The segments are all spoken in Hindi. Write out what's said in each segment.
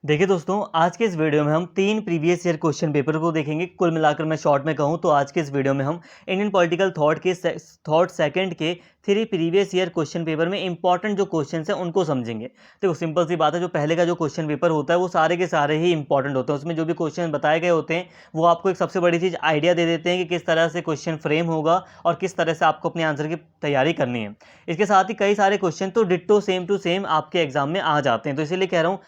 देखिए दोस्तों, आज के इस वीडियो में हम 3 प्रीवियस ईयर क्वेश्चन पेपर को देखेंगे। कुल मिलाकर मैं शॉर्ट में कहूँ तो आज के इस वीडियो में हम इंडियन पॉलिटिकल थॉट सेकंड के 3 प्रीवियस ईयर क्वेश्चन पेपर में इंपॉर्टेंट जो क्वेश्चंस हैं उनको समझेंगे। देखो सिंपल सी बात है, जो पहले का जो क्वेश्चन पेपर होता है वो सारे के सारे ही इंपॉर्टेंट होते हैं। उसमें जो भी क्वेश्चन बताए गए होते हैं वो आपको एक सबसे बड़ी चीज़ आइडिया दे देते हैं कि किस तरह से क्वेश्चन फ्रेम होगा और किस तरह से आपको अपने आंसर की तैयारी करनी है। इसके साथ ही कई सारे क्वेश्चन तो डिट्टो सेम टू सेम आपके एग्जाम में आ जाते हैं, तो इसीलिए कह रहा हूँ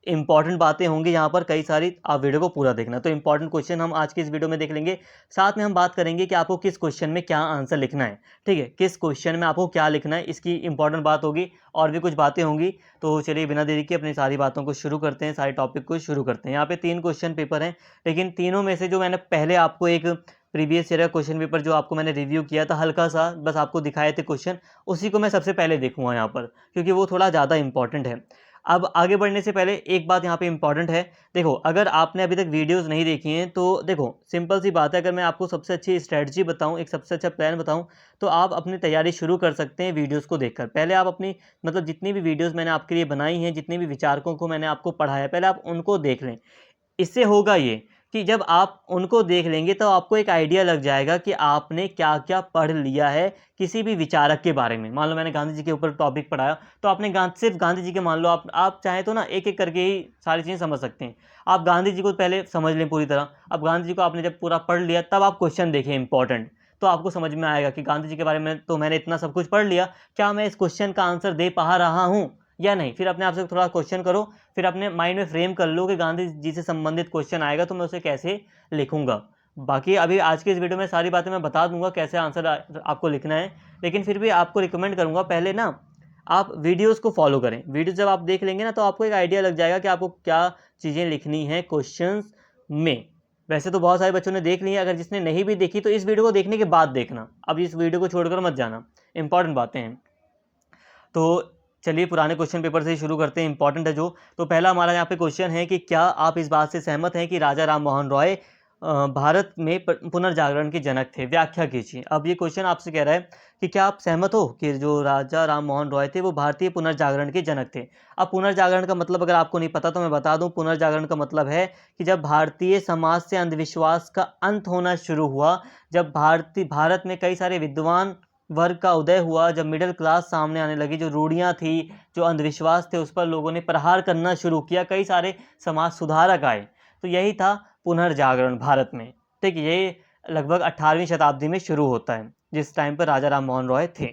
इंपॉर्टेंट बातें होंगी यहाँ पर कई सारी, आप वीडियो को पूरा देखना। तो इंपॉर्टेंट क्वेश्चन हम आज की इस वीडियो में देख लेंगे। साथ में हम बात करेंगे कि आपको किस क्वेश्चन में क्या आंसर लिखना है। ठीक है, किस क्वेश्चन में आपको क्या लिखना है, इसकी इंपॉर्टेंट बात होगी और भी कुछ बातें होंगी। तो चलिए बिना देरी के अपनी सारी बातों को शुरू करते हैं, सारे टॉपिक को शुरू करते हैं। यहाँ पे 3 क्वेश्चन पेपर हैं, लेकिन तीनों में से जो मैंने पहले आपको एक प्रीवियस ईयर का क्वेश्चन पेपर जो आपको मैंने रिव्यू किया था, हल्का सा बस आपको दिखाए थे क्वेश्चन, उसी को मैं सबसे पहले देखूंगा यहाँ पर, क्योंकि वो थोड़ा ज़्यादा इंपॉर्टेंट है। अब आगे बढ़ने से पहले एक बात यहाँ पे इंपॉर्टेंट है। देखो, अगर आपने अभी तक वीडियोस नहीं देखी हैं तो देखो सिंपल सी बात है, अगर मैं आपको सबसे अच्छी स्ट्रेटजी बताऊँ, एक सबसे अच्छा प्लान बताऊँ, तो आप अपनी तैयारी शुरू कर सकते हैं वीडियोस को देखकर। पहले आप अपनी मतलब जितनी भी वीडियोस मैंने आपके लिए बनाई हैं, जितने भी विचारकों को मैंने आपको पढ़ाया, पहले आप उनको देख लें। इससे होगा ये कि जब आप उनको देख लेंगे तो आपको एक आइडिया लग जाएगा कि आपने क्या-क्या पढ़ लिया है किसी भी विचारक के बारे में। मान लो मैंने गांधी जी के ऊपर टॉपिक पढ़ाया, तो आपने सिर्फ गांधी जी के, मान लो आप चाहें तो ना एक-एक करके ही सारी चीज़ें समझ सकते हैं। आप गांधी जी को पहले समझ लें पूरी तरह। अब गांधी जी को आपने जब पूरा पढ़ लिया तब आप क्वेश्चन देखें इंपॉर्टेंट, तो आपको समझ में आएगा कि गांधी जी के बारे में तो मैंने इतना सब कुछ पढ़ लिया, क्या मैं इस क्वेश्चन का आंसर दे पा रहा हूँ या नहीं। फिर अपने आप से थोड़ा क्वेश्चन करो, फिर अपने माइंड में फ्रेम कर लो कि गांधी जी से संबंधित क्वेश्चन आएगा तो मैं उसे कैसे लिखूंगा। बाकी अभी आज के इस वीडियो में सारी बातें मैं बता दूंगा कैसे आंसर आपको लिखना है, लेकिन फिर भी आपको रिकमेंड करूंगा पहले ना आप वीडियोस को फॉलो करें। वीडियो जब आप देख लेंगे ना तो आपको एक आइडिया लग जाएगा कि आपको क्या चीज़ें लिखनी है क्वेश्चंस में। वैसे तो बहुत सारे बच्चों ने देख ली है, अगर जिसने नहीं भी देखी तो इस वीडियो को देखने के बाद देखना, अब इस वीडियो को छोड़कर मत जाना, इंपॉर्टेंट बातें हैं। तो चलिए पुराने क्वेश्चन पेपर से ही शुरू करते हैं, इंपॉर्टेंट है जो। तो पहला हमारा यहाँ पे क्वेश्चन है कि क्या आप इस बात से सहमत हैं कि राजा राम मोहन रॉय भारत में पुनर्जागरण के जनक थे? व्याख्या कीजिए। अब ये क्वेश्चन आपसे कह रहा है कि क्या आप सहमत हो कि जो राजा राम मोहन रॉय थे वो भारतीय पुनर्जागरण के जनक थे। अब पुनर्जागरण का मतलब अगर आपको नहीं पता तो मैं बता दूं, पुनर्जागरण का मतलब है कि जब भारतीय समाज से अंधविश्वास का अंत होना शुरू हुआ, जब भारत में कई सारे विद्वान वर्ग का उदय हुआ, जब मिडिल क्लास सामने आने लगी, जो रूढ़ियाँ थी, जो अंधविश्वास थे, उस पर लोगों ने प्रहार करना शुरू किया, कई सारे समाज सुधारक आए, तो यही था पुनर्जागरण भारत में। ठीक है, ये लगभग 18वीं शताब्दी में शुरू होता है, जिस टाइम पर राजा राम मोहन रॉय थे।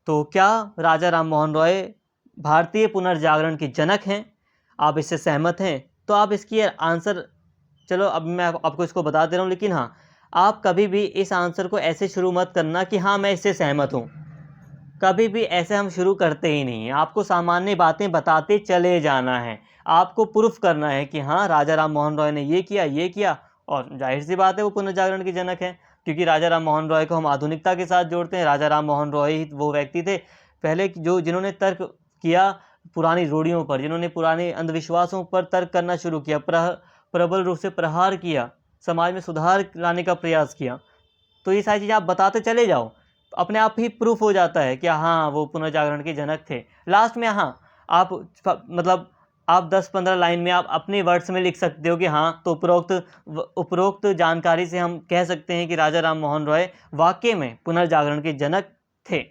तो क्या राजा राम मोहन रॉय भारतीय पुनर्जागरण के जनक हैं? आप इससे सहमत हैं? तो आप इसकी आंसर, चलो अब मैं आपको इसको बता दे रहा हूँ, लेकिन हाँ, आप कभी भी इस आंसर को ऐसे शुरू मत करना कि हाँ मैं इससे सहमत हूँ। कभी भी ऐसे हम शुरू करते ही नहीं हैं। आपको सामान्य बातें बताते चले जाना है, आपको प्रूफ करना है कि हाँ राजा राम मोहन रॉय ने ये किया, और जाहिर सी बात है वो पुनर्जागरण के जनक हैं, क्योंकि राजा राम मोहन रॉय को हम आधुनिकता के साथ जोड़ते हैं। राजा राम मोहन रॉय ही वो व्यक्ति थे पहले जो जिन्होंने तर्क किया पुरानी रूढ़ियों पर, जिन्होंने पुराने अंधविश्वासों पर तर्क करना शुरू किया, प्रबल रूप से प्रहार किया, समाज में सुधार लाने का प्रयास किया। तो ये सारी चीज़ें आप बताते चले जाओ, तो अपने आप ही प्रूफ हो जाता है कि हाँ वो पुनर्जागरण के जनक थे। लास्ट में हाँ आप मतलब आप 10-15 लाइन में आप अपने वर्ड्स में लिख सकते हो कि हाँ, तो उपरोक्त जानकारी से हम कह सकते हैं कि राजा राम मोहन रॉय वाकई में पुनर्जागरण के जनक थे,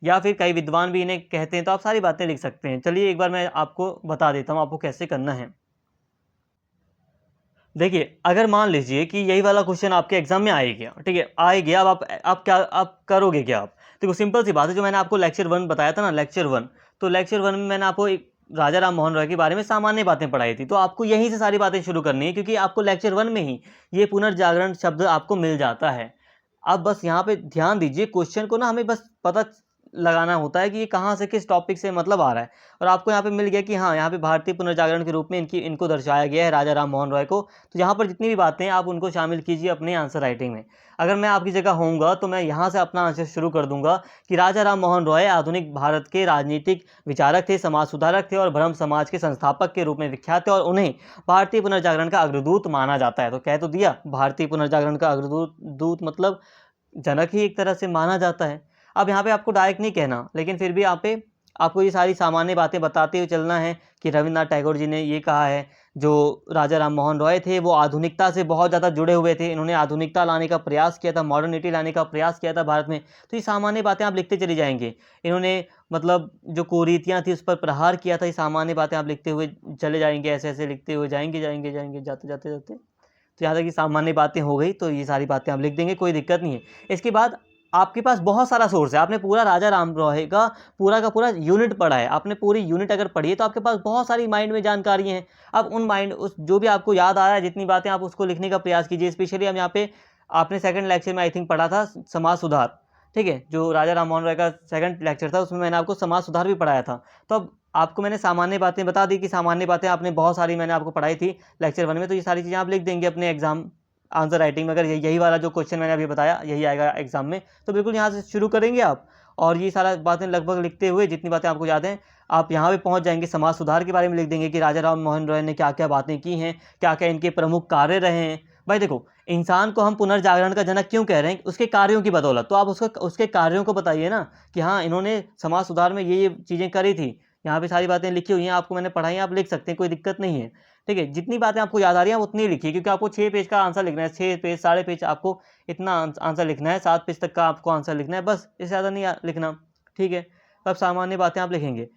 या फिर कई विद्वान भी इन्हें कहते हैं। तो आप सारी बातें लिख सकते हैं। चलिए एक बार मैं आपको बता देता हूँ आपको कैसे करना है। देखिए, अगर मान लीजिए कि यही वाला क्वेश्चन आपके एग्जाम में आ ही गया, ठीक है, आ ही गया, अब आप करोगे क्या? आप देखो सिंपल सी बात है, जो मैंने आपको लेक्चर 1 बताया था ना, लेक्चर 1, तो लेक्चर 1 में मैंने आपको एक राजा राम मोहन रॉय के बारे में सामान्य बातें पढ़ाई थी, तो आपको यहीं से सारी बातें शुरू करनी है, क्योंकि आपको लेक्चर 1 में ही ये पुनर्जागरण शब्द आपको मिल जाता है। अब बस यहाँ पे ध्यान दीजिए, क्वेश्चन को ना हमें बस पता लगाना होता है कि ये कहाँ से किस टॉपिक से मतलब आ रहा है, और आपको यहाँ पे मिल गया कि हाँ यहाँ पे भारतीय पुनर्जागरण के रूप में इनको दर्शाया गया है, राजा राम मोहन रॉय को। तो यहाँ पर जितनी भी बातें हैं आप उनको शामिल कीजिए अपने आंसर राइटिंग में। अगर मैं आपकी जगह होऊंगा तो मैं यहाँ से अपना आंसर शुरू कर दूंगा कि राजा राम मोहन रॉय आधुनिक भारत के राजनीतिक विचारक थे, समाज सुधारक थे और ब्रह्म समाज के संस्थापक के रूप में विख्यात थे, और उन्हें भारतीय पुनर्जागरण का अग्रदूत माना जाता है। तो कह तो दिया, भारतीय पुनर्जागरण का अग्रदूत मतलब जनक ही एक तरह से माना जाता है। अब यहाँ पे आपको डायरेक्ट नहीं कहना, लेकिन फिर भी यहाँ पे आपको ये सारी सामान्य बातें बताते हुए चलना है कि रविन्द्रनाथ टैगोर जी ने ये कहा है, जो राजा राम मोहन रॉय थे वो आधुनिकता से बहुत ज़्यादा जुड़े हुए थे, इन्होंने आधुनिकता लाने का प्रयास किया था, मॉडर्निटी लाने का प्रयास किया था भारत में। तो ये सामान्य बातें आप लिखते चले जाएंगे। इन्होंने मतलब जो कुरीतियाँ थी उस पर प्रहार किया था, ये सामान्य बातें आप लिखते हुए चले जाएंगे, ऐसे ऐसे लिखते हुए जाएंगे जाएंगे जाएंगे जाते जाते जाते। तो यहाँ तक कि सामान्य बातें हो गई, तो ये सारी बातें आप लिख देंगे, कोई दिक्कत नहीं है। इसके बाद आपके पास बहुत सारा सोर्स है, आपने पूरा राजा राम रॉय का पूरा यूनिट पढ़ा है, आपने पूरी यूनिट अगर पढ़ी है तो आपके पास बहुत सारी माइंड में जानकारी हैं। अब उन माइंड उस जो भी आपको याद आ रहा है, जितनी बातें आप उसको लिखने का प्रयास कीजिए। स्पेशली हम यहाँ पे आपने सेकंड लेक्चर में आई थिंक पढ़ा था समाज सुधार, ठीक है, जो राजा राम मोहन रॉय का सेकंड लेक्चर था उसमें मैंने आपको समाज सुधार भी पढ़ाया था। तो अब आपको मैंने सामान्य बातें बता दी कि सामान्य बातें आपने बहुत सारी मैंने आपको पढ़ाई थी लेक्चर 1 में, तो ये सारी चीज़ें आप लिख देंगे अपने एग्जाम आंसर राइटिंग में। अगर यही वाला जो क्वेश्चन मैंने अभी बताया यही आएगा एग्जाम में, तो बिल्कुल यहाँ से शुरू करेंगे आप, और ये सारा बातें लगभग लिखते हुए जितनी बातें आपको याद हैं आप यहाँ पे पहुँच जाएंगे। समाज सुधार के बारे में लिख देंगे कि राजा राम मोहन रॉय ने क्या क्या बातें की हैं, क्या क्या इनके प्रमुख कार्य रहे हैं। भाई देखो, इंसान को हम पुनर्जागरण का जनक क्यों कह रहे हैं? उसके कार्यों की बदौलत। तो आप उसके कार्यों को बताइए ना कि हाँ इन्होंने समाज सुधार में ये चीज़ें करी थी। यहाँ पे सारी बातें लिखी हुई हैं, आपको मैंने पढ़ाई, आप लिख सकते हैं, कोई दिक्कत नहीं है। ठीक है, जितनी बातें आपको याद आ रही हैं उतनी लिखिए, क्योंकि आपको 6 पेज का आंसर लिखना है, 6 पेज 6.5 पेज आपको इतना आंसर लिखना है, 7 पेज तक का आपको आंसर लिखना है, बस इससे ज़्यादा नहीं लिखना। ठीक है, तो अब सामान्य बातें आप लिखेंगे।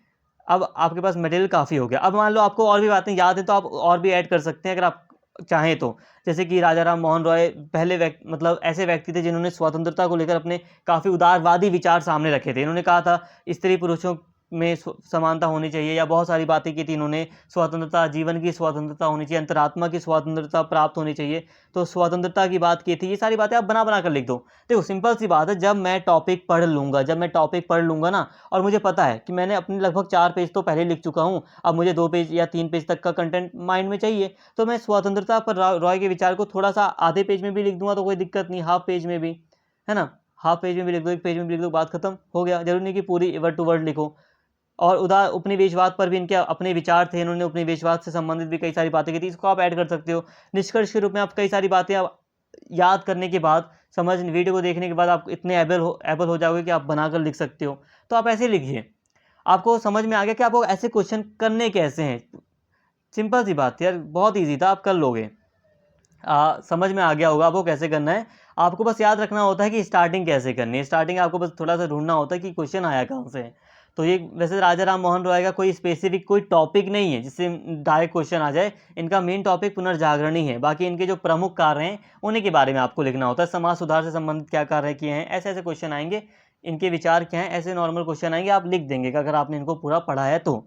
अब आपके पास मटेरियल काफ़ी हो गया। अब मान लो आपको और भी बातें याद हैं तो आप और भी ऐड कर सकते हैं अगर आप चाहें तो। जैसे कि राजा राम मोहन रॉय पहले मतलब ऐसे व्यक्ति थे जिन्होंने स्वतंत्रता को लेकर अपने काफ़ी उदारवादी विचार सामने रखे थे। इन्होंने कहा था स्त्री पुरुषों में समानता होनी चाहिए, या बहुत सारी बातें की थी इन्होंने। स्वतंत्रता, जीवन की स्वतंत्रता होनी चाहिए, अंतरात्मा की स्वतंत्रता प्राप्त होनी चाहिए, तो स्वतंत्रता की बात की थी। ये सारी बातें आप बना बना कर लिख दो। देखो सिंपल सी बात है, जब मैं टॉपिक पढ़ लूँगा ना, और मुझे पता है कि मैंने अपने लगभग 4 पेज तो पहले लिख चुका हूँ, अब मुझे 2 पेज या 3 पेज तक का कंटेंट माइंड में चाहिए, तो मैं स्वतंत्रता पर रॉय के विचार को थोड़ा सा आधे पेज में भी लिख दूंगा तो कोई दिक्कत नहीं, हाफ पेज में भी, है ना, हाफ पेज में भी लिख दो, 1 पेज में भी लिख दो, बात खत्म, हो गया। जरूरी नहीं कि पूरी वर्ड टू वर्ड लिखो। और उपनिवेशवाद पर भी इनके अपने विचार थे, इन्होंने उपनिवेशवाद से संबंधित भी कई सारी बातें की थी, इसको आप ऐड कर सकते हो। निष्कर्ष के रूप में आप कई सारी बातें आप याद करने के बाद, वीडियो को देखने के बाद आप इतने एबल हो जाओगे कि आप बनाकर लिख सकते हो। तो आप ऐसे लिखिए। आपको समझ में आ गया कि आपको ऐसे क्वेश्चन करने कैसे हैं? सिंपल सी बात यार, बहुत ईजी था, आप कर लोगे। समझ में आ गया होगा आपको कैसे करना है। आपको बस याद रखना होता है कि स्टार्टिंग कैसे करनी है। स्टार्टिंग आपको बस थोड़ा सा ढूंढना होता है कि क्वेश्चन आया कहाँ से है। तो ये वैसे राजा राम मोहन रॉय का कोई स्पेसिफिक कोई टॉपिक नहीं है जिससे डायरेक्ट क्वेश्चन आ जाए। इनका मेन टॉपिक पुनर्जागरण ही है, बाकी इनके जो प्रमुख कार्य हैं उन्हीं के बारे में आपको लिखना होता है। समाज सुधार से संबंधित क्या कार्य किए हैं, ऐसे ऐसे क्वेश्चन आएंगे, इनके विचार क्या हैं, ऐसे नॉर्मल क्वेश्चन आएंगे, आप लिख देंगे अगर आपने इनको पूरा पढ़ा है तो।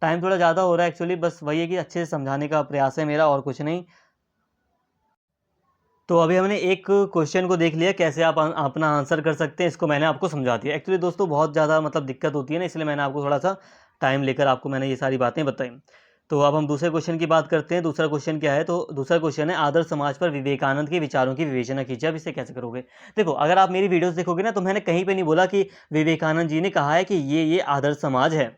टाइम थोड़ा ज़्यादा हो रहा है एक्चुअली, बस वही है कि अच्छे से समझाने का प्रयास है मेरा, और कुछ नहीं। तो अभी हमने एक क्वेश्चन को देख लिया, कैसे आप अपना आंसर कर सकते हैं, इसको मैंने आपको समझा दिया। एक्चुअली दोस्तों बहुत ज़्यादा मतलब दिक्कत होती है ना, इसलिए मैंने आपको थोड़ा सा टाइम लेकर आपको मैंने ये सारी बातें बताई। तो अब हम दूसरे क्वेश्चन की बात करते हैं। दूसरा क्वेश्चन क्या है? तो दूसरा क्वेश्चन है, आदर्श समाज पर विवेकानंद के विचारों की विवेचना कीजिए। अब इसे कैसे करोगे? देखो, अगर आप मेरी वीडियोस देखोगे ना, तो मैंने कहीं पे नहीं बोला कि विवेकानंद जी ने कहा है कि ये आदर्श समाज है।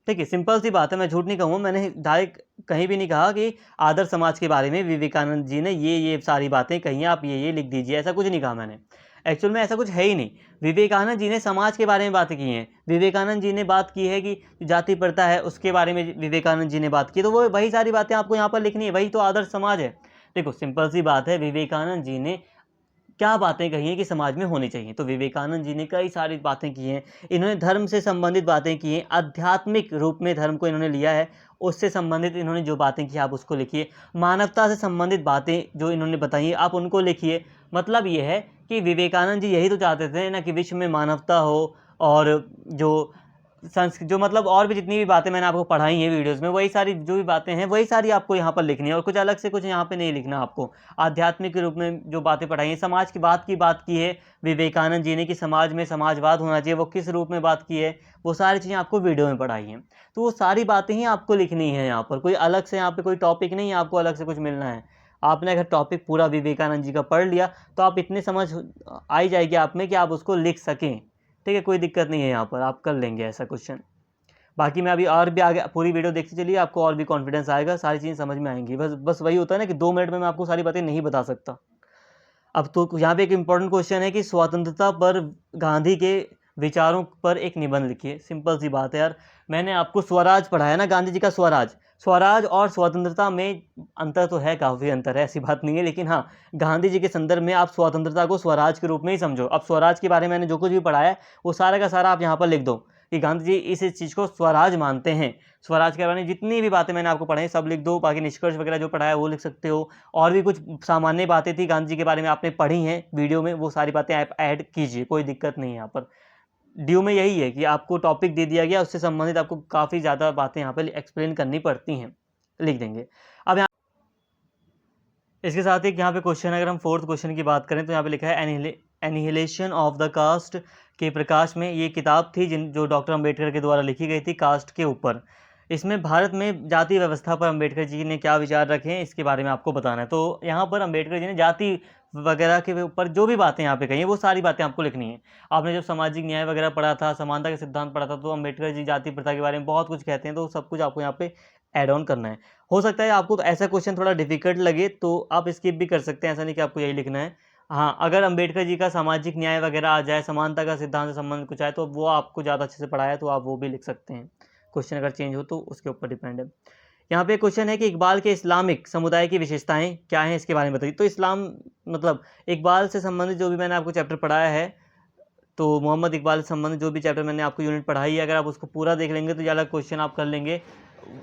ठीक है, सिंपल सी बात है, मैं झूठ नहीं कहूँगा, मैंने डायरेक्ट कहीं भी नहीं कहा कि आदर्श समाज के बारे में विवेकानंद जी ने ये सारी बातें कही हैं, आप ये लिख दीजिए, ऐसा कुछ नहीं कहा मैंने। एक्चुअल में ऐसा कुछ है ही नहीं। विवेकानंद जी ने समाज के बारे में बातें की हैं। विवेकानंद जी ने बात की है कि जाति प्रथा है उसके बारे में विवेकानंद जी ने बात की, तो वो वही सारी बातें आपको यहाँ पर लिखनी है, वही तो आदर्श समाज है। देखो सिंपल सी बात है, विवेकानंद जी ने क्या बातें कही हैं कि समाज में होनी चाहिए, तो विवेकानंद जी ने कई सारी बातें की हैं। इन्होंने धर्म से संबंधित बातें की हैं, आध्यात्मिक रूप में धर्म को इन्होंने लिया है, उससे संबंधित इन्होंने जो बातें की आप उसको लिखिए। मानवता से संबंधित बातें जो इन्होंने बताई आप उनको लिखिए। मतलब ये है कि विवेकानंद जी यही तो चाहते थे ना कि विश्व में मानवता हो, और जो मतलब और भी जितनी भी बातें मैंने आपको पढ़ाई हैं वीडियोस में, वही सारी जो भी बातें हैं वही सारी आपको यहाँ पर लिखनी है, और कुछ अलग से कुछ यहाँ पे नहीं लिखना आपको। आध्यात्मिक के रूप में जो बातें पढ़ाई हैं, समाज की बात की है विवेकानंद जी ने कि समाज में समाजवाद होना चाहिए, वो किस रूप में बात की है, वो सारी चीज़ें आपको वीडियो में पढ़ाई हैं। तो वो सारी बातें ही आपको लिखनी है यहाँ पर, कोई अलग से यहाँ पर कोई टॉपिक नहीं है आपको अलग से कुछ मिलना है। आपने अगर टॉपिक पूरा विवेकानंद जी का पढ़ लिया तो आप इतने समझ आई जाएगी आप में कि आप उसको लिख सकें। ठीक है, कोई दिक्कत नहीं है, यहाँ पर आप कर लेंगे ऐसा क्वेश्चन। बाकी मैं अभी और भी आगे पूरी वीडियो देखते चलिए, आपको और भी कॉन्फिडेंस आएगा, सारी चीज़ें समझ में आएंगी। बस वही होता है ना कि 2 मिनट में मैं आपको सारी बातें नहीं बता सकता। अब तो यहाँ पे एक इम्पॉर्टेंट क्वेश्चन है कि स्वतंत्रता पर गांधी के विचारों पर एक निबंध लिखिए। सिंपल सी बात है यार, मैंने आपको स्वराज पढ़ाया ना, गांधी जी का स्वराज। स्वराज और स्वतंत्रता में अंतर तो है, काफ़ी अंतर है, ऐसी बात नहीं है, लेकिन हाँ, गांधी जी के संदर्भ में आप स्वतंत्रता को स्वराज के रूप में ही समझो। अब स्वराज के बारे में मैंने जो कुछ भी पढ़ाया है वो सारा का सारा आप यहाँ पर लिख दो कि गांधी जी इस चीज़ को स्वराज मानते हैं। स्वराज के बारे में जितनी भी बातें मैंने आपको पढ़ाई सब लिख दो, बाकी निष्कर्ष वगैरह जो पढ़ाया वो लिख सकते हो। और भी कुछ सामान्य बातें थी गांधी जी के बारे में आपने पढ़ी हैं वीडियो में, वो सारी बातें आप ऐड कीजिए, कोई दिक्कत नहीं है। यहाँ पर ड्यू में यही है कि आपको टॉपिक दे दिया गया, उससे संबंधित आपको काफ़ी ज़्यादा बातें यहाँ पर एक्सप्लेन करनी पड़ती हैं, लिख देंगे। अब यहाँ इसके साथ एक यहाँ पे क्वेश्चन, अगर हम फोर्थ क्वेश्चन की बात करें तो यहाँ पे लिखा है एनिहिलेशन ऑफ द कास्ट के प्रकाश में। ये किताब थी जो डॉक्टर अंबेडकर के द्वारा लिखी गई थी कास्ट के ऊपर। इसमें भारत में जाति व्यवस्था पर अंबेडकर जी ने क्या विचार रखे हैं इसके बारे में आपको बताना है। तो यहाँ पर अंबेडकर जी ने जाति वगैरह के ऊपर जो भी बातें यहाँ पे कही हैं वो सारी बातें आपको लिखनी है। आपने जब सामाजिक न्याय वगैरह पढ़ा था, समानता के सिद्धांत पढ़ा था, तो अंबेडकर जी जाति प्रथा के बारे में बहुत कुछ कहते हैं, तो सब कुछ आपको यहाँ पे ऐड ऑन करना है। हो सकता है आपको तो ऐसा क्वेश्चन थोड़ा डिफिकल्ट लगे तो आप स्किप भी कर सकते हैं, ऐसा नहीं कि आपको यही लिखना है। हाँ, अगर अंबेडकर जी का सामाजिक न्याय वगैरह आ जाए, समानता का सिद्धांत से संबंध कुछ आए, तो वो आपको ज़्यादा अच्छे से पढ़ाया है तो आप वो भी लिख सकते हैं। क्वेश्चन अगर चेंज हो तो उसके ऊपर डिपेंड है। यहाँ पे क्वेश्चन है कि इकबाल के इस्लामिक समुदाय की विशेषताएं क्या हैं, इसके बारे में बताइए। तो इस्लाम मतलब इकबाल से संबंधित जो भी मैंने आपको चैप्टर पढ़ाया है, तो मोहम्मद इकबाल से संबंधित जो भी चैप्टर मैंने आपको यूनिट पढ़ाई है, अगर आप उसको पूरा देख लेंगे तो ज़्यादा क्वेश्चन आप कर लेंगे।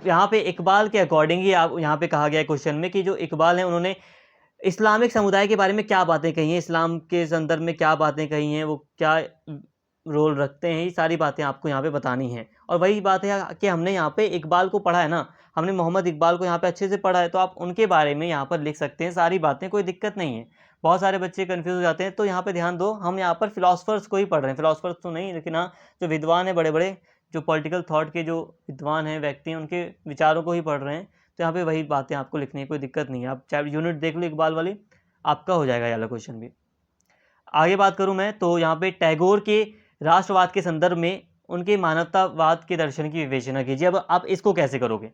यहाँ पे इकबाल के अकॉर्डिंग ही आप यहाँ पे कहा गया है क्वेश्चन में कि जो इकबाल हैं उन्होंने इस्लामिक समुदाय के बारे में क्या बातें कही हैं, इस्लाम के संदर्भ में क्या बातें कही हैं, वो क्या रोल रखते हैं, ये सारी बातें आपको यहाँ पे बतानी हैं। और वही बात है कि हमने यहाँ पे इकबाल को पढ़ा है ना, हमने मोहम्मद इकबाल को यहाँ पे अच्छे से पढ़ा है, तो आप उनके बारे में यहाँ पर लिख सकते हैं सारी बातें, कोई दिक्कत नहीं है। बहुत सारे बच्चे कन्फ्यूज हो जाते हैं, तो यहाँ पे ध्यान दो, हम यहाँ पर फिलोसफर्स को ही पढ़ रहे हैं, फिलोसफर्स तो नहीं, लेकिन हाँ जो विद्वान है, बड़े बड़े जो पॉलिटिकल थॉट के जो विद्वान हैं, व्यक्ति हैं, उनके विचारों को ही पढ़ रहे हैं। तो यहाँ पे वही बातें आपको लिखनी है, कोई दिक्कत नहीं है। आप चाहे यूनिट देख लो इकबाल वाली, आपका हो जाएगा ये वाला क्वेश्चन भी। आगे बात करूं मैं तो यहाँ पे टैगोर के राष्ट्रवाद के संदर्भ में उनके मानवतावाद के दर्शन की विवेचना कीजिए। अब आप इसको कैसे करोगे?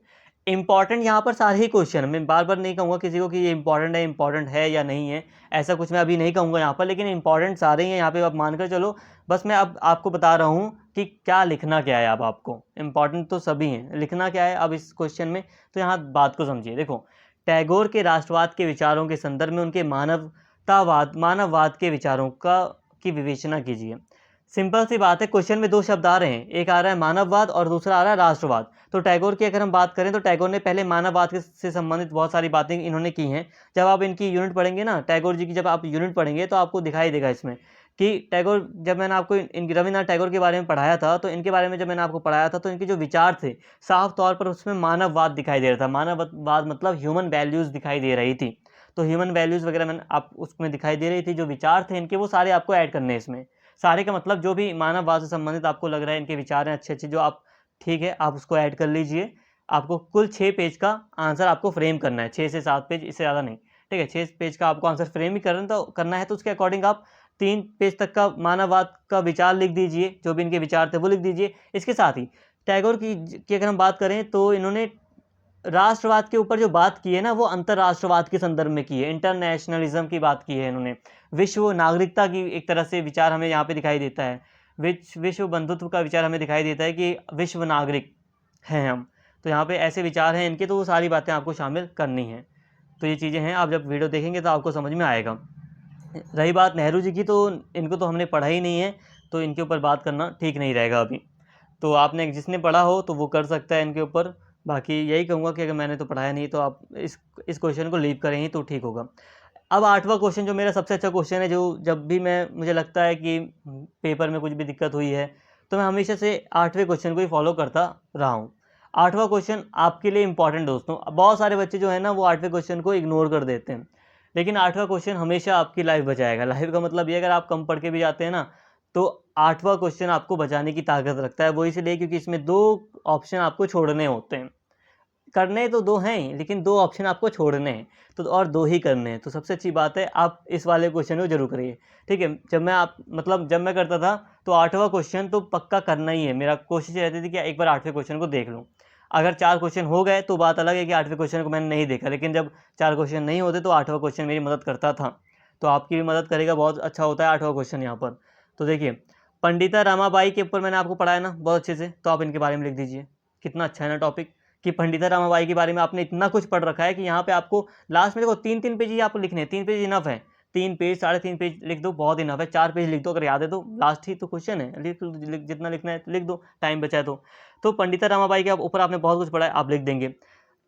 इंपॉर्टेंट यहाँ पर सारे ही क्वेश्चन, मैं बार बार नहीं कहूँगा किसी को कि ये इंपॉर्टेंट है या नहीं है, ऐसा कुछ मैं अभी नहीं कहूँगा यहाँ पर, लेकिन इंपॉर्टेंट सारे ही हैं यहाँ पे, आप मानकर चलो। बस मैं अब आपको बता रहा हूँ कि क्या लिखना क्या है। अब आपको इंपॉर्टेंट तो सभी हैं, लिखना क्या है अब इस क्वेश्चन में, तो यहाँ बात को समझिए। देखो, टैगोर के राष्ट्रवाद के विचारों के संदर्भ में उनके मानववाद के विचारों की विवेचना कीजिए। सिंपल सी बात है, क्वेश्चन में दो शब्द आ रहे हैं, एक आ रहा है मानववाद और दूसरा आ रहा है राष्ट्रवाद। तो टैगोर की अगर हम बात करें तो टैगोर ने पहले मानववाद से संबंधित बहुत सारी बातें इन्होंने की हैं। जब आप इनकी यूनिट पढ़ेंगे ना, टैगोर जी की जब आप यूनिट पढ़ेंगे तो आपको दिखाई देगा इसमें कि टैगोर, जब मैंने आपको रविन्द्रनाथ टैगोर के बारे में पढ़ाया था, तो इनके बारे में जब मैंने आपको पढ़ाया था तो इनके जो विचार थे साफ तौर पर उसमें मानववाद दिखाई दे रहा था। मानववाद मतलब ह्यूमन वैल्यूज़ दिखाई दे रही थी, तो ह्यूमन वैल्यूज़ वगैरह मैंने आप उसमें दिखाई दे रही थी। जो विचार थे इनके वो सारे आपको ऐड करने हैं इसमें। सारे का मतलब जो भी मानववाद से संबंधित आपको लग रहा है इनके विचार हैं अच्छे अच्छे, जो आप ठीक है आप उसको ऐड कर लीजिए। आपको कुल 6 पेज का आंसर आपको फ्रेम करना है, 6 से 7 पेज, इससे ज़्यादा नहीं, ठीक है। 6 पेज का आपको आंसर फ्रेम ही करना है, तो उसके अकॉर्डिंग आप 3 पेज तक का मानववाद का विचार लिख दीजिए, जो भी इनके विचार थे वो लिख दीजिए। इसके साथ ही टैगोर की अगर हम बात करें तो इन्होंने राष्ट्रवाद के ऊपर जो बात की है ना, वो अंतर्राष्ट्रवाद के संदर्भ में की है, इंटरनेशनलिज्म की बात की है इन्होंने। विश्व नागरिकता की एक तरह से विचार हमें यहाँ पे दिखाई देता है, विश्व बंधुत्व का विचार हमें दिखाई देता है कि विश्व नागरिक हैं हम। तो यहाँ पे ऐसे विचार हैं इनके, तो वो सारी बातें आपको शामिल करनी हैं। तो ये चीज़ें हैं, आप जब वीडियो देखेंगे तो आपको समझ में आएगा। रही बात नेहरू जी की, तो इनको तो हमने पढ़ा ही नहीं है, तो इनके ऊपर बात करना ठीक नहीं रहेगा अभी। तो आपने जिसने पढ़ा हो तो वो कर सकता है इनके ऊपर। बाकी यही कहूँगा कि अगर मैंने तो पढ़ाया नहीं तो आप इस क्वेश्चन को लीव करें ही तो ठीक होगा। अब 8वां क्वेश्चन जो मेरा सबसे अच्छा क्वेश्चन है, जो जब भी मुझे लगता है कि पेपर में कुछ भी दिक्कत हुई है तो मैं हमेशा से 8वें क्वेश्चन को ही फॉलो करता रहा हूँ। 8वां क्वेश्चन आपके लिए इंपॉर्टेंट दोस्तों। बहुत सारे बच्चे जो है ना वो 8वें क्वेश्चन को इग्नोर कर देते हैं, लेकिन 8वां क्वेश्चन हमेशा आपकी लाइफ बचाएगा। लाइफ का मतलब ये, अगर आप कम पढ़ के भी जाते हैं ना तो 8वां क्वेश्चन आपको बचाने की ताकत रखता है। वो इसलिए क्योंकि इसमें 2 ऑप्शन आपको छोड़ने होते हैं। करने तो 2 हैं ही, लेकिन 2 ऑप्शन आपको छोड़ने हैं, तो और 2 ही करने हैं। तो सबसे अच्छी बात है आप इस वाले क्वेश्चन को जरूर करिए, ठीक है। जब मैं करता था तो 8वां क्वेश्चन तो पक्का करना ही है। मेरा कोशिश रहती थी कि एक बार 8वें क्वेश्चन को देख लूँ। अगर 4 क्वेश्चन हो गए तो बात अलग है कि 8वें क्वेश्चन को मैंने नहीं देखा, लेकिन जब 4 क्वेश्चन नहीं होते तो 8वां क्वेश्चन मेरी मदद करता था। तो आपकी भी मदद करेगा, बहुत अच्छा होता है 8वां क्वेश्चन यहाँ पर। तो देखिए, पंडिता रमाबाई के ऊपर मैंने आपको पढ़ाया ना बहुत अच्छे से, तो आप इनके बारे में लिख दीजिए। कितना अच्छा है ना टॉपिक कि पंडिता रमाबाई के बारे में आपने इतना कुछ पढ़ रखा है कि यहाँ पे आपको लास्ट में देखो 3-3 पेज ही आपको लिखने हैं। 3 पेज इनफ है, 3 पेज 3.5 पेज लिख दो, बहुत इनफ है। 4 पेज लिख दो अगर याद है तो, लास्ट ही तो क्वेश्चन है, जितना लिखना है लिख दो, टाइम बचा है तो पंडिता रमाबाई के ऊपर आपने बहुत कुछ पढ़ा है, आप लिख देंगे।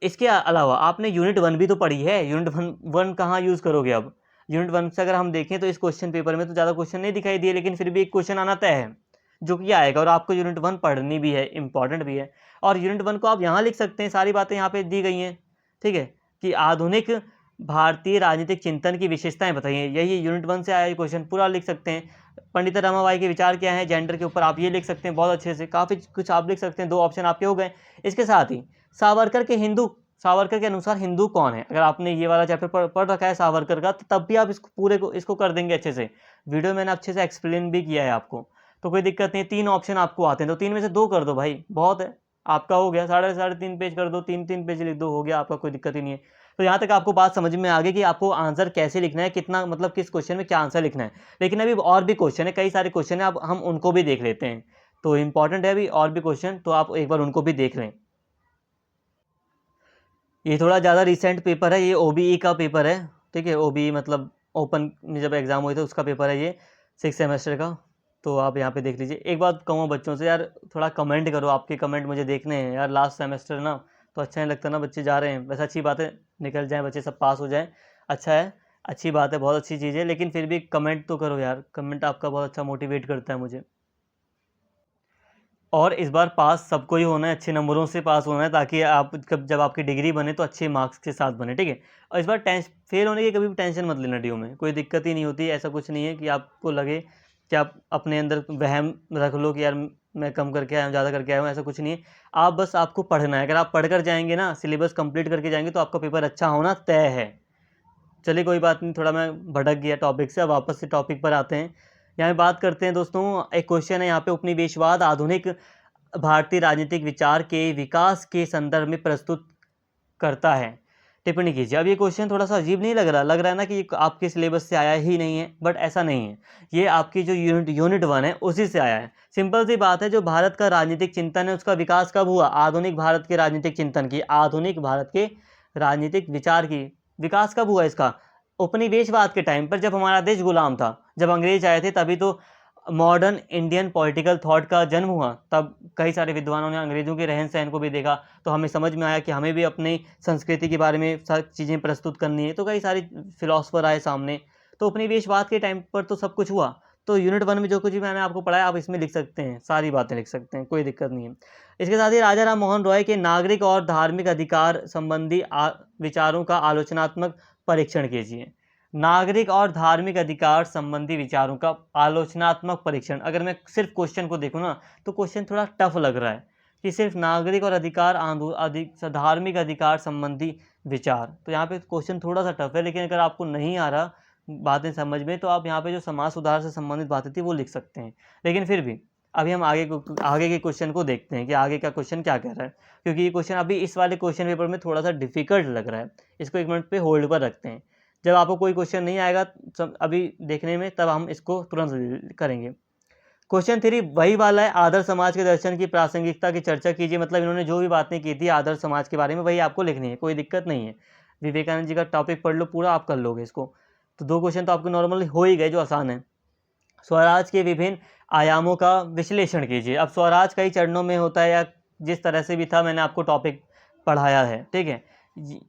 इसके अलावा आपने यूनिट 1 भी तो पढ़ी है। यूनिट 1 कहाँ यूज़ करोगे अब? यूनिट 1 से अगर हम देखें तो इस क्वेश्चन पेपर में तो ज़्यादा क्वेश्चन नहीं दिखाई दिए, लेकिन फिर भी एक क्वेश्चन आना तय है जो कि आएगा, और आपको यूनिट 1 पढ़नी भी है, इंपॉर्टेंट भी है। और यूनिट 1 को आप यहाँ लिख सकते हैं, सारी बातें यहाँ पे दी गई हैं, ठीक है, कि आधुनिक भारतीय राजनीतिक चिंतन की विशेषताएं बताइए। यही यूनिट 1 से आया क्वेश्चन, पूरा लिख सकते हैं। पंडिता रमाबाई के विचार क्या हैं जेंडर के ऊपर, आप ये लिख सकते हैं बहुत अच्छे से, काफ़ी कुछ आप लिख सकते हैं। 2 ऑप्शन आपके हो गए। इसके साथ ही सावरकर के अनुसार हिंदू कौन है? अगर आपने ये वाला चैप्टर पढ़ रखा है सावरकर का, तो तब भी आप इसको पूरे को इसको कर देंगे अच्छे से। वीडियो मैंने अच्छे से एक्सप्लेन भी किया है आपको, तो कोई दिक्कत नहीं। 3 ऑप्शन आपको आते हैं, तो 3 में से 2 कर दो भाई, बहुत है, आपका हो गया। 3.5 पेज कर दो, 3 पेज लिख दो, हो गया आपका, कोई दिक्कत ही नहीं है। तो यहाँ तक आपको बात समझ में आ गई कि आपको आंसर कैसे लिखना है, कितना मतलब किस क्वेश्चन में क्या आंसर लिखना है। लेकिन अभी और भी क्वेश्चन है, कई सारे क्वेश्चन है, अब हम उनको भी देख लेते हैं। तो इंपॉर्टेंट है अभी और भी क्वेश्चन, तो आप एक बार उनको भी देख लें। ये थोड़ा ज़्यादा रिसेंट पेपर है, ये ओबीई का पेपर है, ठीक है। ओबीई मतलब ओपन में जब एग्ज़ाम हुए थे उसका पेपर है ये, 6 सेमेस्टर का। तो आप यहाँ पे देख लीजिए। एक बात कहूँ बच्चों से, यार थोड़ा कमेंट करो, आपके कमेंट मुझे देखने हैं यार। लास्ट सेमेस्टर ना, तो अच्छा नहीं लगता ना, बच्चे जा रहे हैं, वैसे अच्छी बात है, निकल जाएँ बच्चे, सब पास हो जाएँ, अच्छा है, अच्छी बात है, बहुत अच्छी चीज़ है। लेकिन फिर भी कमेंट तो करो यार, कमेंट आपका बहुत अच्छा मोटिवेट करता है मुझे। और इस बार पास सबको ही होना है, अच्छे नंबरों से पास होना है, ताकि आप जब आपकी डिग्री बने तो अच्छे मार्क्स के साथ बने, ठीक है। और इस बार फेल होने की कभी भी टेंशन मत लेना, ड्यू में कोई दिक्कत ही नहीं होती। ऐसा कुछ नहीं है कि आपको लगे कि आप अपने अंदर वहम रख लो कि यार मैं कम करके आया हूँ, ज़्यादा करके आया हूँ, ऐसा कुछ नहीं है। आप बस आपको पढ़ना है, अगर आप पढ़ कर जाएंगे ना, सिलेबस कंप्लीट करके जाएंगे, तो आपका पेपर अच्छा होना तय है। चलिए कोई बात नहीं, थोड़ा मैं भटक गया टॉपिक से, अब वापस से टॉपिक पर आते हैं। यहाँ पे बात करते हैं दोस्तों, एक क्वेश्चन है यहाँ पे, उपनिवेशवाद आधुनिक भारतीय राजनीतिक विचार के विकास के संदर्भ में प्रस्तुत करता है, टिप्पणी कीजिए। अब ये क्वेश्चन थोड़ा सा अजीब नहीं लग रहा है ना कि ये आपके सिलेबस से आया ही नहीं है, बट ऐसा नहीं है, ये आपकी जो यूनिट 1 है उसी से आया है। सिंपल सी बात है, जो भारत का राजनीतिक चिंतन है उसका विकास कब हुआ? आधुनिक भारत के राजनीतिक चिंतन की, आधुनिक भारत के राजनीतिक विचार की विकास कब हुआ इसका? उपनिवेशवाद के टाइम पर, जब हमारा देश गुलाम था, जब अंग्रेज आए थे, तभी तो मॉडर्न इंडियन पॉलिटिकल थॉट का जन्म हुआ। तब कई सारे विद्वानों ने अंग्रेज़ों के रहन सहन को भी देखा, तो हमें समझ में आया कि हमें भी अपनी संस्कृति के बारे में सारी चीज़ें प्रस्तुत करनी है, तो कई सारे फिलोसफर आए सामने। तो उपनिवेशवाद के टाइम पर तो सब कुछ हुआ। तो यूनिट 1 में जो कुछ भी मैंने आपको पढ़ाया, आप इसमें लिख सकते हैं, सारी बातें लिख सकते हैं, कोई दिक्कत नहीं है। इसके साथ ही राजा राम मोहन रॉय के नागरिक और धार्मिक अधिकार संबंधी विचारों का आलोचनात्मक परीक्षण कीजिए। नागरिक और धार्मिक अधिकार संबंधी विचारों का आलोचनात्मक परीक्षण। अगर मैं सिर्फ क्वेश्चन को देखूँ ना, तो क्वेश्चन थोड़ा टफ लग रहा है कि सिर्फ नागरिक और धार्मिक अधिकार संबंधी विचार, तो यहाँ पे क्वेश्चन थोड़ा सा टफ है। लेकिन अगर आपको नहीं आ रहा बातें समझ में, तो आप यहाँ पे जो समाज सुधार से संबंधित बातें थी वो लिख सकते हैं। लेकिन फिर भी अभी हम आगे के क्वेश्चन को देखते हैं कि आगे का क्वेश्चन क्या कह रहा है, क्योंकि ये क्वेश्चन अभी इस वाले क्वेश्चन पेपर में थोड़ा सा डिफिकल्ट लग रहा है। इसको 1 मिनट पे होल्ड पर रखते हैं, जब आपको कोई क्वेश्चन नहीं आएगा अभी देखने में, तब हम इसको तुरंत करेंगे। क्वेश्चन 3 वही वाला है, आदर्श समाज के दर्शन की प्रासंगिकता की चर्चा कीजिए। मतलब इन्होंने जो भी बातें की थी आदर्श समाज के बारे में, वही आपको लिखनी है, कोई दिक्कत नहीं है। विवेकानंद जी का टॉपिक पढ़ लो पूरा, आप कर लोगे इसको। तो 2 क्वेश्चन तो आपको नॉर्मली हो ही गए, जो आसान है। स्वराज के विभिन्न आयामों का विश्लेषण कीजिए। अब स्वराज कई चरणों में होता है, या जिस तरह से भी था, मैंने आपको टॉपिक पढ़ाया है, ठीक है।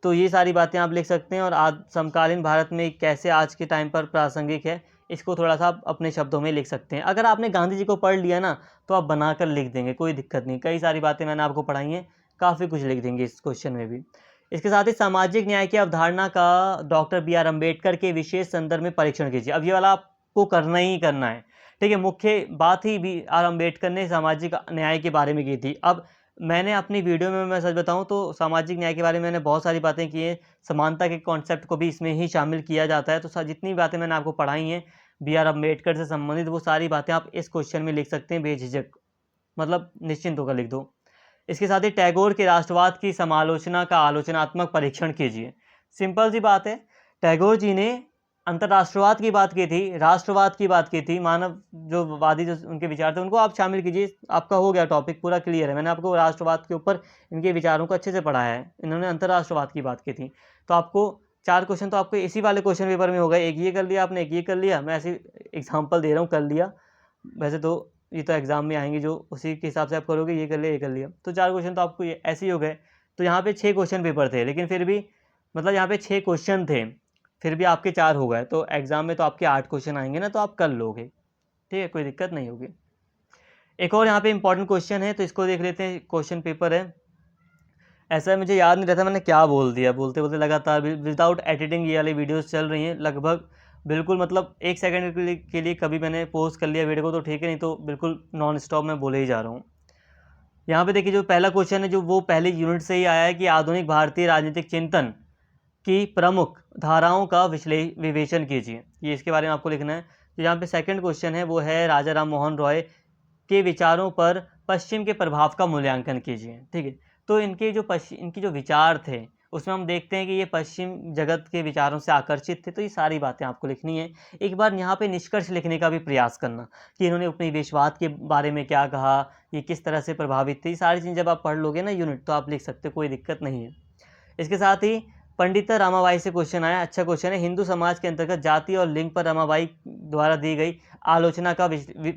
तो ये सारी बातें आप लिख सकते हैं। और आज समकालीन भारत में कैसे आज के टाइम पर प्रासंगिक है, इसको थोड़ा सा आप अपने शब्दों में लिख सकते हैं। अगर आपने गांधी जी को पढ़ लिया ना, तो आप बनाकर लिख देंगे, कोई दिक्कत नहीं। कई सारी बातें मैंने आपको पढ़ाई हैं, काफ़ी कुछ लिख देंगे इस क्वेश्चन में भी। इसके साथ ही सामाजिक न्याय की अवधारणा का डॉक्टर बी आर अम्बेडकर के विशेष संदर्भ में परीक्षण कीजिए। अब ये वाला आपको करना ही करना है, ठीक है। मुख्य बात ही बी आर अम्बेडकर ने सामाजिक न्याय के बारे में की थी। अब मैंने अपनी वीडियो में, मैं सच बताऊं तो सामाजिक न्याय के बारे में मैंने बहुत सारी बातें की हैं, समानता के कॉन्सेप्ट को भी इसमें ही शामिल किया जाता है। तो जितनी बातें मैंने आपको पढ़ाई हैं बी आर अम्बेडकर से संबंधित, वो सारी बातें आप इस क्वेश्चन में लिख सकते हैं बेझिझक, मतलब निश्चिंत होकर लिख दो। इसके साथ ही टैगोर के राष्ट्रवाद की समालोचना का आलोचनात्मक परीक्षण कीजिए। सिंपल सी बात है, टैगोर जी ने अंतर्राष्ट्रवाद की बात की थी, राष्ट्रवाद की बात की थी, मानव जो वादी जो उनके विचार थे उनको आप शामिल कीजिए, आपका हो गया टॉपिक पूरा क्लियर है। मैंने आपको राष्ट्रवाद के ऊपर इनके विचारों को अच्छे से पढ़ाया है, इन्होंने अंतर्राष्ट्रवाद की बात की थी। तो आपको 4 क्वेश्चन तो आपको इसी वाले क्वेश्चन पेपर में हो गए, एक ये कर लिया आपने, एक ये कर लिया, मैं ऐसे एग्जाम्पल दे रहा हूँ कर लिया, वैसे तो ये तो एग्जाम में आएंगे जो उसी के हिसाब से आप करोगे, ये कर लिया ये कर लिया, तो 4 क्वेश्चन तो आपको ये ऐसे ही हो गए। तो यहाँ पे 6 क्वेश्चन पेपर थे, लेकिन फिर भी मतलब यहाँ पे 6 क्वेश्चन थे, फिर भी आपके 4 हो गए, तो एग्जाम में तो आपके 8 क्वेश्चन आएंगे ना, तो आप कर लोगे, ठीक है, कोई दिक्कत नहीं होगी। एक और यहाँ पे इंपॉर्टेंट क्वेश्चन है, तो इसको देख लेते हैं। क्वेश्चन पेपर है, ऐसा मुझे याद नहीं रहता मैंने क्या बोल दिया, बोलते बोलते लगातार विदाउट एडिटिंग ये वाली वीडियोस चल रही हैं लगभग, बिल्कुल मतलब 1 सेकंड के लिए कभी मैंने पोस्ट कर लिया वीडियो को तो ठीक है, नहीं तो बिल्कुल नॉन स्टॉप मैं बोले ही जा रहा हूँ। यहाँ पे देखिए जो पहला क्वेश्चन है जो वो पहले यूनिट से ही आया है कि आधुनिक भारतीय राजनीतिक चिंतन की प्रमुख धाराओं का विवेचन कीजिए, ये इसके बारे में आपको लिखना है। तो यहाँ पे सेकंड क्वेश्चन है वो है राजा राम मोहन रॉय के विचारों पर पश्चिम के प्रभाव का मूल्यांकन कीजिए, ठीक है। तो इनकी जो विचार थे उसमें हम देखते हैं कि ये पश्चिम जगत के विचारों से आकर्षित थे, तो ये सारी बातें आपको लिखनी है। एक बार यहाँ पे निष्कर्ष लिखने का भी प्रयास करना कि इन्होंने उपनिवेशवाद के बारे में क्या कहा, ये किस तरह से प्रभावित थे, ये सारी चीज़ें जब आप पढ़ लोगे ना यूनिट, तो आप लिख सकते हो, कोई दिक्कत नहीं है। इसके साथ ही पंडित रमाबाई से क्वेश्चन आया, अच्छा क्वेश्चन है, हिंदू समाज के अंतर्गत जाति और लिंग पर रमाबाई द्वारा दी गई आलोचना का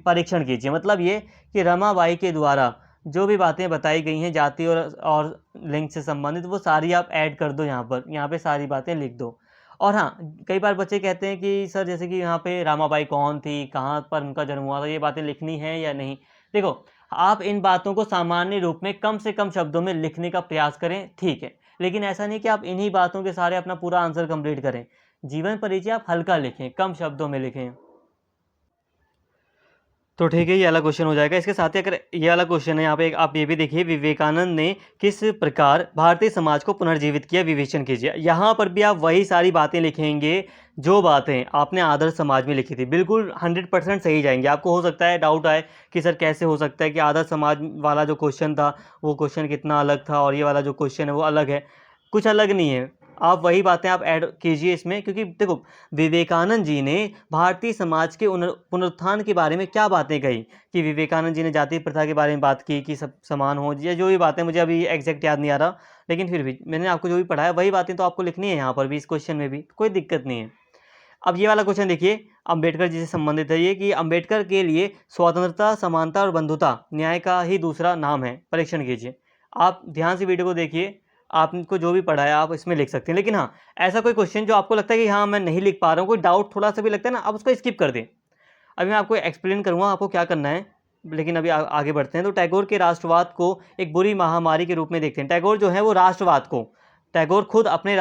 परीक्षण कीजिए। मतलब ये कि रमाबाई के द्वारा जो भी बातें बताई गई हैं जाति और लिंग से संबंधित, वो सारी आप ऐड कर दो यहाँ पे सारी बातें लिख दो। और हाँ, कई बार बच्चे कहते हैं कि सर जैसे कि यहाँ पे रामाबाई कौन थी, कहाँ पर उनका जन्म हुआ था, ये बातें लिखनी है या नहीं। देखो, आप इन बातों को सामान्य रूप में कम से कम शब्दों में लिखने का प्रयास करें, ठीक है, लेकिन ऐसा नहीं कि आप इन्हीं बातों के सारे अपना पूरा आंसर कंप्लीट करें। जीवन परिचय आप हल्का लिखें, कम शब्दों में लिखें, तो ठीक है, ये वाला क्वेश्चन हो जाएगा। इसके साथ ही अगर ये वाला क्वेश्चन है यहाँ पे आप ये भी देखिए, विवेकानंद ने किस प्रकार भारतीय समाज को पुनर्जीवित किया, विवेचन कीजिए। यहाँ पर भी आप वही सारी बातें लिखेंगे जो बातें आपने आदर्श समाज में लिखी थी, बिल्कुल 100% सही जाएंगे। आपको हो सकता है डाउट आए कि सर कैसे हो सकता है कि आदर्श समाज वाला जो क्वेश्चन था वो क्वेश्चन कितना अलग था और ये वाला जो क्वेश्चन है वो अलग है, कुछ अलग नहीं है। आप वही बातें आप ऐड कीजिए इसमें, क्योंकि देखो विवेकानंद जी ने भारतीय समाज के पुनरुत्थान के बारे में क्या बातें कही, कि विवेकानंद जी ने जाति प्रथा के बारे में बात की कि सब समान हो, या जो भी बातें मुझे अभी एग्जैक्ट याद नहीं आ रहा, लेकिन फिर भी मैंने आपको जो भी पढ़ाया वही बातें तो आपको लिखनी है यहाँ पर भी, इस क्वेश्चन में भी, कोई दिक्कत नहीं है। अब ये वाला क्वेश्चन देखिए, अम्बेडकर जी से संबंधित है ये, कि अम्बेडकर के लिए स्वतंत्रता, समानता और बंधुता न्याय का ही दूसरा नाम है, परीक्षण कीजिए। आप ध्यान से वीडियो को देखिए, आपको जो भी पढ़ा है आप इसमें लिख सकते हैं। लेकिन हाँ, ऐसा कोई क्वेश्चन जो आपको लगता है कि हाँ मैं नहीं लिख पा रहा हूँ, कोई डाउट थोड़ा सा भी लगता है ना, आप उसको स्किप कर दें। अभी मैं आपको एक्सप्लेन करूँगा आपको क्या करना है, लेकिन अभी आगे बढ़ते हैं। तो टैगोर के राष्ट्रवाद को एक बुरी महामारी के रूप में देखते हैं। टैगोर जो है वो राष्ट्रवाद को, टैगोर खुद अपने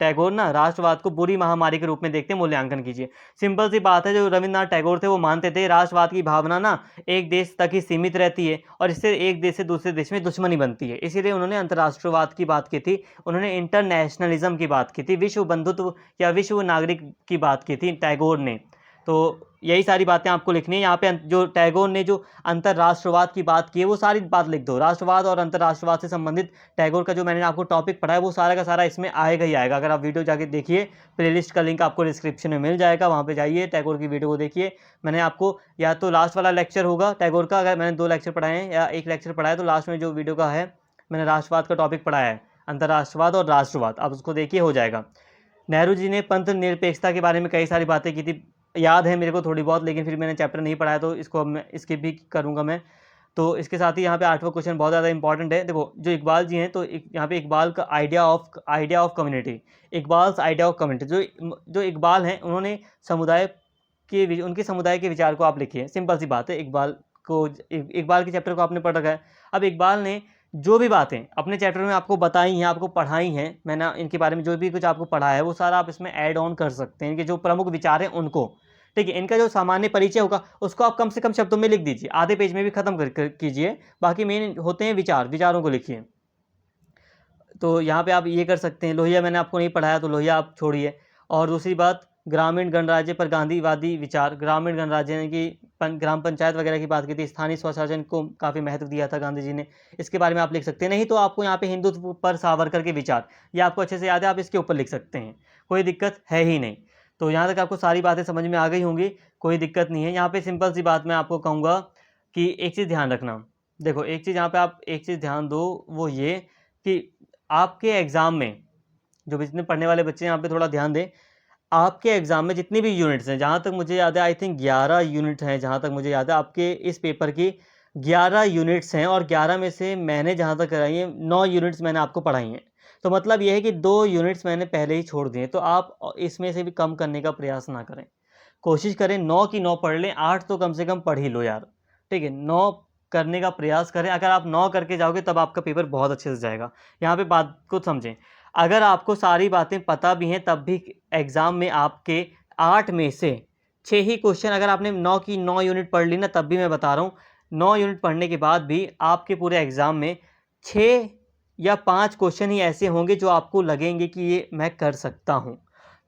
टैगोर ना राष्ट्रवाद को बुरी महामारी के रूप में देखते हैं, मूल्यांकन कीजिए। सिंपल सी बात है, जो रविन्द्रनाथ टैगोर थे वो मानते थे राष्ट्रवाद की भावना ना एक देश तक ही सीमित रहती है और इससे एक देश से दूसरे देश में दुश्मनी बनती है, इसीलिए उन्होंने अंतर्राष्ट्रवाद की बात की थी, उन्होंने इंटरनेशनलिज्म की बात की थी, विश्व बंधुत्व या विश्व नागरिक की बात की थी टैगोर ने। तो यही सारी बातें आपको लिखनी है यहाँ पे। जो टैगोर ने जो अंतर्राष्ट्रवाद की बात की है वो सारी बात लिख दो। राष्ट्रवाद और अंतर्राष्ट्रवाद से संबंधित टैगोर का जो मैंने आपको टॉपिक पढ़ा है वो सारा का सारा इसमें आएगा ही आएगा। अगर आप वीडियो जाके देखिए, प्लेलिस्ट का लिंक आपको डिस्क्रिप्शन में मिल जाएगा, वहाँ पे जाइए, टैगोर की वीडियो को देखिए। मैंने आपको या तो लास्ट वाला लेक्चर होगा टैगोर का, अगर मैंने 2 लेक्चर पढ़ाए हैं या 1 लेक्चर पढ़ाया, तो लास्ट में जो वीडियो का है मैंने राष्ट्रवाद का टॉपिक पढ़ाया है, अंतर्राष्ट्रवाद और राष्ट्रवाद, आप उसको देखिए, हो जाएगा। नेहरू जी ने पंथ निरपेक्षता के बारे में कई सारी बातें की थी, याद है मेरे को थोड़ी बहुत, लेकिन फिर मैंने चैप्टर नहीं पढ़ाया तो इसको अब मैं स्किप भी करूँगा मैं। तो इसके साथ ही यहाँ पे 8वां क्वेश्चन बहुत ज़्यादा इंपॉर्टेंट है। देखो जो इकबाल जी हैं, तो यहाँ पे इकबाल का idea of community, Iqbal's idea of community, जो इकबाल हैं उन्होंने उनके समुदाय के विचार को आप लिखिए। सिंपल सी बात है, इकबाल के चैप्टर को आपने पढ़ रखा है। अब इकबाल ने जो भी बातें अपने चैप्टर में आपको बताई हैं, आपको पढ़ाई हैं, मैंने इनके बारे में जो भी कुछ आपको पढ़ा है वो सारा आप इसमें ऐड ऑन कर सकते हैं, इनके जो प्रमुख विचार हैं उनको, ठीक है। इनका जो सामान्य परिचय होगा उसको आप कम से कम शब्दों में लिख दीजिए, आधे पेज में भी खत्म कीजिए, बाकी मेन होते हैं विचारों को लिखिए। तो यहाँ पे आप ये कर सकते हैं। लोहिया मैंने आपको नहीं पढ़ाया तो लोहिया आप छोड़िए। और दूसरी बात, ग्रामीण गणराज्य पर गांधीवादी विचार, ग्रामीण गणराज्य यानी कि ग्राम पंचायत वगैरह की बात की थी, स्थानीय स्वशासन को काफ़ी महत्व दिया था गांधी जी ने, इसके बारे में आप लिख सकते हैं। नहीं तो आपको यहाँ पे हिंदुत्व पर सावरकर के विचार, ये आपको अच्छे से याद है, आप इसके ऊपर लिख सकते हैं, कोई दिक्कत है ही नहीं। तो यहाँ तक आपको सारी बातें समझ में आ गई होंगी, कोई दिक्कत नहीं है। यहाँ पे सिंपल सी बात मैं आपको कहूँगा कि एक चीज़ ध्यान रखना। देखो एक चीज़ यहाँ पे आप एक चीज़ ध्यान दो, वो ये कि आपके एग्ज़ाम में जो भी जितने पढ़ने वाले बच्चे हैं यहाँ पे थोड़ा ध्यान दें। आपके एग्ज़ाम में जितनी भी यूनिट्स हैं, जहाँ तक मुझे याद है आई थिंक 11 यूनिट हैं, जहाँ तक मुझे याद है आपके इस पेपर की 11 यूनिट्स हैं, और 11 में से मैंने जहाँ तक कराई हैं 9 यूनिट्स मैंने आपको पढ़ाई हैं। तो मतलब ये है कि 2 यूनिट्स मैंने पहले ही छोड़ दिए, तो आप इसमें से भी कम करने का प्रयास ना करें। कोशिश करें 9 की 9 पढ़ लें, 8 तो कम से कम पढ़ ही लो यार, ठीक है। 9 करने का प्रयास करें, अगर आप 9 करके जाओगे तब आपका पेपर बहुत अच्छे से जाएगा। यहाँ पे बात को समझें, अगर आपको सारी बातें पता भी हैं तब भी एग्ज़ाम में आपके 8 में से 6 ही क्वेश्चन, अगर आपने 9 की 9 यूनिट पढ़ ली ना, तब भी मैं बता रहा हूँ 9 यूनिट पढ़ने के बाद भी आपके पूरे एग्ज़ाम में 6 या 5 क्वेश्चन ही ऐसे होंगे जो आपको लगेंगे कि ये मैं कर सकता हूँ।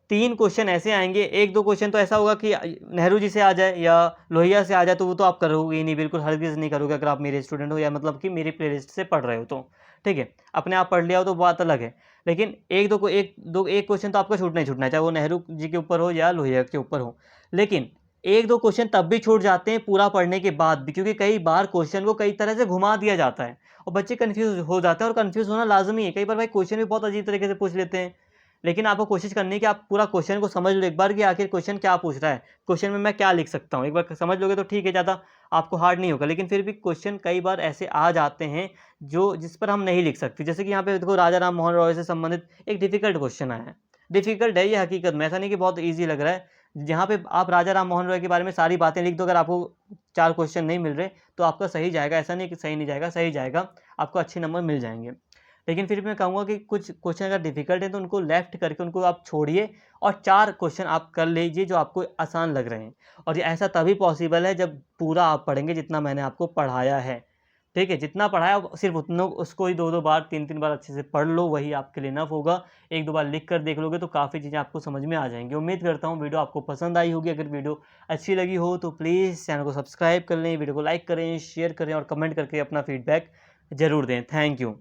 3 क्वेश्चन ऐसे आएँगे, 1-2 क्वेश्चन तो ऐसा होगा कि नेहरू जी से आ जाए या लोहिया से आ जाए, तो वो तो आप करोगे ही नहीं, बिल्कुल हरगिज़ नहीं करोगे अगर आप मेरे स्टूडेंट हो या मतलब कि मेरी प्लेलिस्ट से पढ़ रहे हो तो, ठीक है। अपने आप पढ़ लिया हो तो बात अलग है, लेकिन 1-2 को 1 क्वेश्चन तो आपका छूटना ही छूटना है, चाहे वो नेहरू जी के ऊपर हो या लोहिया के ऊपर हो। लेकिन 1-2 क्वेश्चन तब भी छूट जाते हैं पूरा पढ़ने के बाद भी, क्योंकि कई बार क्वेश्चन को कई तरह से घुमा दिया जाता है और बच्चे कन्फ्यूज़ हो जाते हैं, और कन्फ्यूज़ होना लाज़मी है। कई बार भाई क्वेश्चन भी बहुत अजीब तरीके से पूछ लेते हैं, लेकिन आपको कोशिश करनी है कि आप पूरा क्वेश्चन को समझ लो एक बार कि आखिर क्वेश्चन क्या पूछ रहा है, क्वेश्चन में मैं क्या लिख सकता हूँ। एक बार समझ लोगे तो ठीक है, ज़्यादा आपको हार्ड नहीं होगा। लेकिन फिर भी क्वेश्चन कई बार ऐसे आ जाते हैं जो जिस पर हम नहीं लिख सकते। जैसे कि यहाँ पे देखो राजा राम मोहन रॉय से संबंधित एक डिफ़िकल्ट क्वेश्चन आया है। डिफ़िकल्ट है ये हकीकत में, ऐसा नहीं कि बहुत ईज़ी लग रहा है। जहाँ पे आप राजा राम मोहन रॉय के बारे में सारी बातें लिख दो, अगर आपको 4 क्वेश्चन नहीं मिल रहे तो आपका सही जाएगा। ऐसा नहीं कि सही नहीं जाएगा, सही जाएगा, आपको अच्छे नंबर मिल जाएँगे। लेकिन फिर भी मैं कहूँगा कि कुछ क्वेश्चन अगर डिफ़िकल्ट है तो उनको लेफ़्ट करके उनको आप छोड़िए और 4 क्वेश्चन आप कर लीजिए जो आपको आसान लग रहे हैं। और ये ऐसा तभी पॉसिबल है जब पूरा आप पढ़ेंगे जितना मैंने आपको पढ़ाया है, ठीक है? जितना पढ़ाया सिर्फ़ उतना उसको ही 2-2 बार 3-3 बार अच्छे से पढ़ लो, वही आपके लिए इनफ़ होगा। 1-2 बार लिख कर देख लोगे तो काफ़ी चीज़ें आपको समझ में आ जाएँगी। उम्मीद करता हूँ वीडियो आपको पसंद आई होगी। अगर वीडियो अच्छी लगी हो तो प्लीज़ चैनल को सब्सक्राइब कर लें, वीडियो को लाइक करें, शेयर करें और कमेंट करके अपना फ़ीडबैक ज़रूर दें। Thank you.